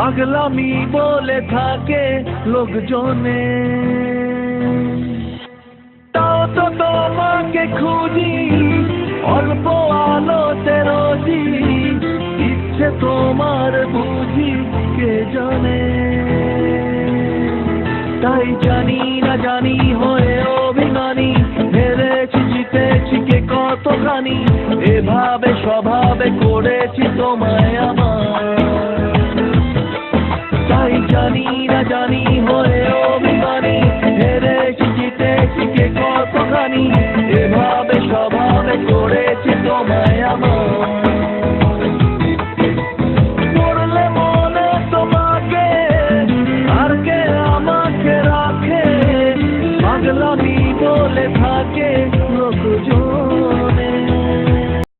পাগলামি বলে থাকে লোকজনে, তাও তো তোমাকে খুঁজি অল্প আলোতে রোজি, ইচ্ছে তোমার বুঝি কে জানে। তাই জানি না জানি হয়ে অভিমানী, হেরেছি জিতেছি কে কতখানি, এভাবে স্বভাবে করেছি তোমায় আমার। তাই জানি না জানি হয়ে অভিমানী, হেরেছি জিতেছি কে কতখানি, এভাবে স্বভাবে করেছি তোমায় আমার। পড়লে মনে তোমাকে আর কে আমাকে রাখে, পাগলামি বলে থাকে লোকজন।